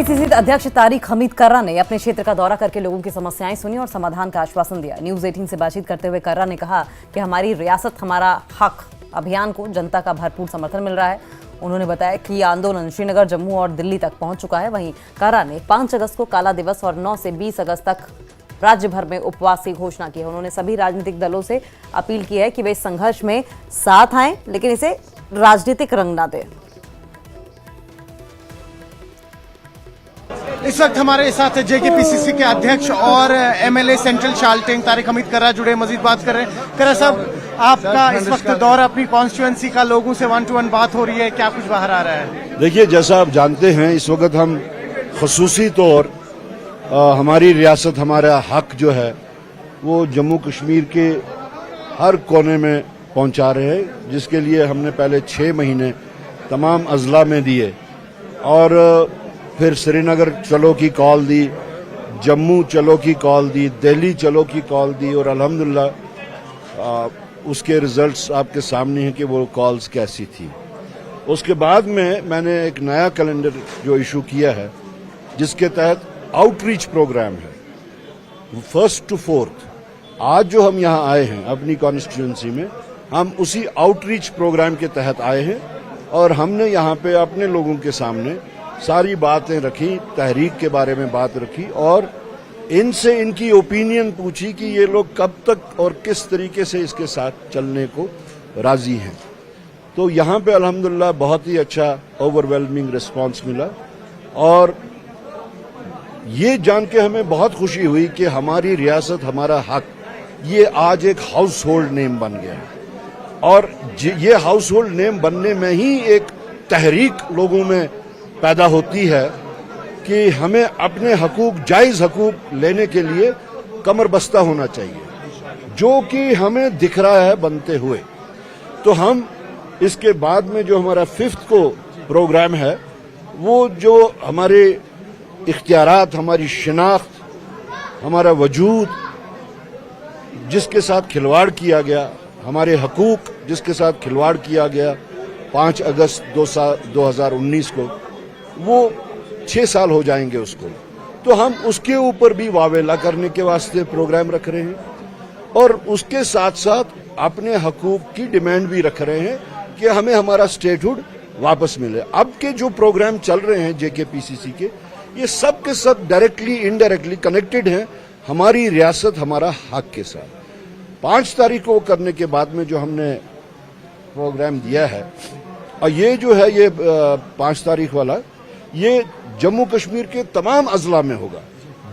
JKPCC अध्यक्ष तारिक हमीद कर्रा ने अपने क्षेत्र का दौरा करके लोगों की समस्याएं सुनी और समाधान का आश्वासन दिया। न्यूज़ 18 से बातचीत करते हुए कर्रा ने कहा कि हमारी रियासत हमारा हक अभियान को जनता का भरपूर समर्थन मिल रहा है। उन्होंने बताया कि ये आंदोलन श्रीनगर, जम्मू और दिल्ली तक पहुंच चुका है। वहीं कर्रा ने 5 अगस्त को काला दिवस और 9 से 20 अगस्त तक राज्य भर में उपवास की घोषणा की है। उन्होंने सभी राजनीतिक दलों से अपील की है कि वे इस संघर्ष में साथ आएं, लेकिन इसे राजनीतिक रंग ना दें। इस वक्त हमारे साथ जेकेपीसीसी के अध्यक्ष और एमएलए सेंट्रल शालटेन तारिक हमीद कर्रा जुड़े, मजीद बात कर रहे हैं। कर्रा साहब, आपका इस वक्त दौर अपनी कॉन्स्टिट्यूएंसी का, लोगों से 1-to-1 बात हो रही है, क्या कुछ बाहर आ रहा है? देखिए, जैसा आप जानते हैं, इस वक्त हम खसूसी तौर हमारी रियासत हमारा हक जो है वो जम्मू कश्मीर के हर कोने में पहुंचा रहे हैं, जिसके लिए हमने पहले 6 महीने तमाम अजला में दिए और फिर श्रीनगर चलो की कॉल दी, जम्मू चलो की कॉल दी, दिल्ली चलो की कॉल दी और अल्हम्दुलिल्लाह उसके रिजल्ट्स आपके सामने हैं कि वो कॉल्स कैसी थी। उसके बाद में मैंने एक नया कैलेंडर जो इशू किया है, जिसके तहत आउटरीच प्रोग्राम है 1st to 4th। आज जो हम यहाँ आए हैं अपनी कॉन्स्टिट्यूएंसी में, हम उसी आउटरीच प्रोग्राम के तहत आए हैं और हमने यहाँ पे अपने लोगों के सामने सारी बातें रखी, तहरीक के बारे में बात रखी और इनसे इनकी ओपिनियन पूछी कि ये लोग कब तक और किस तरीके से इसके साथ चलने को राजी हैं। तो यहाँ पे अल्हम्दुलिल्लाह बहुत ही अच्छा ओवरवेलमिंग रिस्पांस मिला और ये जान के हमें बहुत खुशी हुई कि हमारी रियासत हमारा हक ये आज एक हाउस होल्ड नेम बन गया है और ये हाउस होल्ड नेम बनने में ही एक तहरीक लोगों में पैदा होती है कि हमें अपने हकूक, जायज हकूक लेने के लिए कमर बस्ता होना चाहिए, जो कि हमें दिख रहा है बनते हुए। तो हम इसके बाद में जो हमारा 5th को प्रोग्राम है, वो जो हमारे इख्तियारात, हमारी शिनाख्त, हमारा वजूद जिसके साथ खिलवाड़ किया गया, हमारे हकूक जिसके साथ खिलवाड़ किया गया 5 अगस्त 2019 को, वो 6 साल हो जाएंगे उसको। तो हम उसके ऊपर भी वावेला करने के वास्ते प्रोग्राम रख रहे हैं और उसके साथ साथ अपने हकूक की डिमांड भी रख रहे हैं कि हमें हमारा स्टेटहुड वापस मिले। अब के जो प्रोग्राम चल रहे हैं जेकेपीसीसी के, ये सब के सब डायरेक्टली इनडायरेक्टली कनेक्टेड हैं हमारी रियासत हमारा हक के साथ। 5 तारीख को करने के बाद में जो हमने प्रोग्राम दिया है, और ये जो है ये 5 तारीख वाला, ये जम्मू कश्मीर के तमाम अजला में होगा,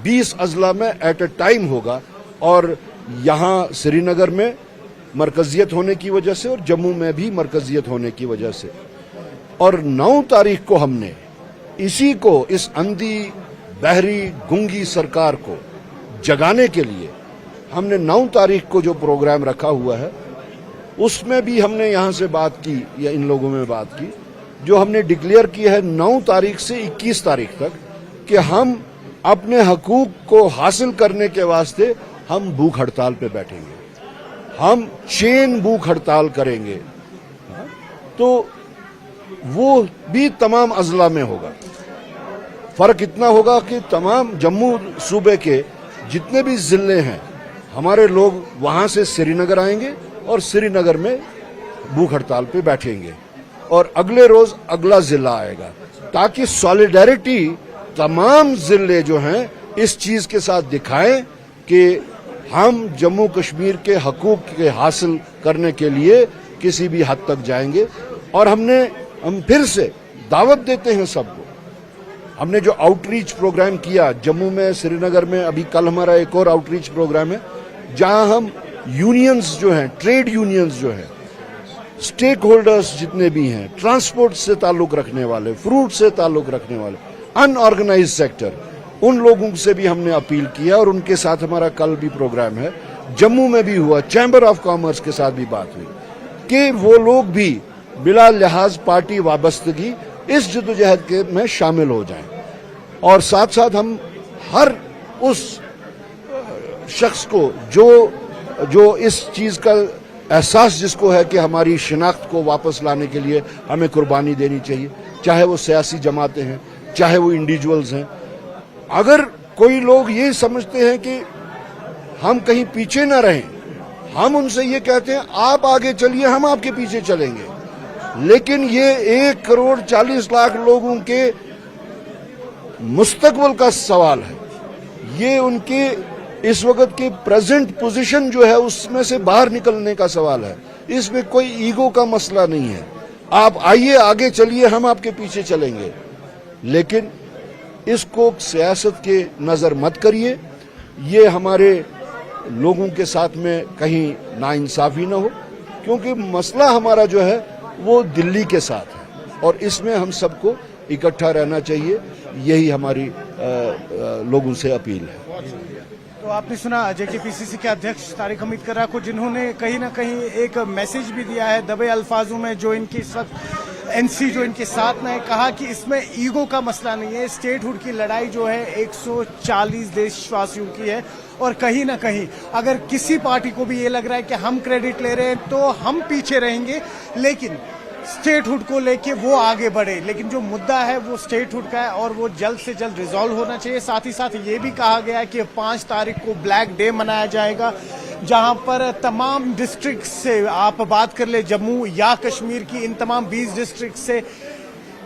20 अजला में एट अ टाइम होगा और यहाँ श्रीनगर में मरकजियत होने की वजह से और जम्मू में भी मरकजियत होने की वजह से। और 9 तारीख को हमने इसी को, इस अंधी बहरी गूंगी सरकार को जगाने के लिए हमने 9 तारीख को जो प्रोग्राम रखा हुआ है, उसमें भी हमने यहाँ से बात की या इन लोगों में बात की, जो हमने डिक्लेयर किया है 9 तारीख से 21 तारीख तक कि हम अपने हकूक को हासिल करने के वास्ते हम भूख हड़ताल पे बैठेंगे, हम चेन भूख हड़ताल करेंगे। तो वो भी तमाम अजला में होगा। फर्क इतना होगा कि तमाम जम्मू सूबे के जितने भी जिले हैं, हमारे लोग वहां से श्रीनगर आएंगे और श्रीनगर में भूख हड़ताल पे बैठेंगे और अगले रोज अगला जिला आएगा, ताकि सॉलिडेरिटी तमाम जिले जो हैं इस चीज के साथ दिखाएं कि हम जम्मू कश्मीर के हकूक के हासिल करने के लिए किसी भी हद तक जाएंगे। और हम फिर से दावत देते हैं सबको। हमने जो आउटरीच प्रोग्राम किया जम्मू में, श्रीनगर में, अभी कल हमारा एक और आउटरीच प्रोग्राम है, जहां हम यूनियंस जो हैं, ट्रेड यूनियंस जो हैं, स्टेक होल्डर्स जितने भी हैं, ट्रांसपोर्ट से ताल्लुक रखने वाले, फ्रूट से ताल्लुक रखने वाले, अनऑर्गेनाइज्ड सेक्टर, उन लोगों से भी हमने अपील किया और उनके साथ हमारा कल भी प्रोग्राम है। जम्मू में भी हुआ, चैम्बर ऑफ कॉमर्स के साथ भी बात हुई कि वो लोग भी बिला लिहाज पार्टी वाबस्तगी इस जद्दोजहद के में शामिल हो जाएं और साथ साथ हम हर उस शख्स को जो इस चीज का एहसास जिसको है कि हमारी शिनाख्त को वापस लाने के लिए हमें कुर्बानी देनी चाहिए, चाहे वो सियासी जमातें हैं, चाहे वो इंडिविजुअल्स हैं। अगर कोई लोग ये समझते हैं कि हम कहीं पीछे ना रहें, हम उनसे ये कहते हैं आप आगे चलिए, हम आपके पीछे चलेंगे। लेकिन ये 1,40,00,000 लोगों के मुस्तकबिल का सवाल है। ये उनके इस वक्त के प्रेजेंट पोजीशन जो है उसमें से बाहर निकलने का सवाल है। इसमें कोई ईगो का मसला नहीं है। आप आइए, आगे चलिए, हम आपके पीछे चलेंगे। लेकिन इसको सियासत के नजर मत करिए। ये हमारे लोगों के साथ में कहीं नाइंसाफी न हो, क्योंकि मसला हमारा जो है वो दिल्ली के साथ है और इसमें हम सबको इकट्ठा रहना चाहिए। यही हमारी लोगों से अपील है। तो आपने सुना जेकेपीसीसी के अध्यक्ष तारिक हमीद कर्रा को, जिन्होंने कहीं ना कहीं एक मैसेज भी दिया है दबे अल्फाजों में, जो इनके इस वक्त एनसी जो इनके साथ में है, कहा कि इसमें ईगो का मसला नहीं है। स्टेटहुड की लड़ाई जो है 140 देशवासियों की है और कहीं ना कहीं अगर किसी पार्टी को भी ये लग रहा है कि हम क्रेडिट ले रहे हैं तो हम पीछे रहेंगे, लेकिन स्टेटहुड को लेके वो आगे बढ़े। लेकिन जो मुद्दा है वो स्टेटहुड का है और वो जल्द से जल्द रिजॉल्व होना चाहिए। साथ ही साथ ये भी कहा गया है कि 5 तारीख को ब्लैक डे मनाया जाएगा, जहां पर तमाम डिस्ट्रिक्ट से, आप बात कर ले जम्मू या कश्मीर की, इन तमाम 20 डिस्ट्रिक्ट से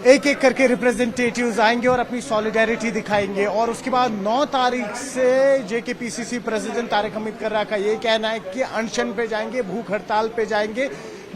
एक एक करके रिप्रेजेंटेटिव्स आएंगे और अपनी सॉलिडेरिटी दिखाएंगे। और उसके बाद 9 तारीख से जेकेपीसीसी प्रेसिडेंट तारिक हमीद कर्रा का ये कहना है कि अनशन पे जाएंगे, भूख हड़ताल पे जाएंगे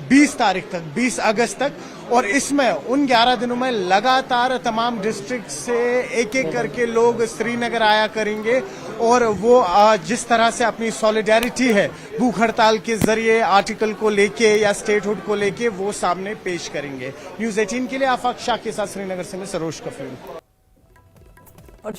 20 तारीख तक, 20 अगस्त तक। और इसमें उन 11 दिनों में लगातार तमाम डिस्ट्रिक्ट से एक एक करके लोग श्रीनगर आया करेंगे और वो जिस तरह से अपनी सॉलिडेरिटी है भूख हड़ताल के जरिए आर्टिकल को लेके या स्टेटहुड को लेके वो सामने पेश करेंगे। न्यूज़ 18 के लिए आफाक शाह के साथ श्रीनगर से मैं सरोज कफील। और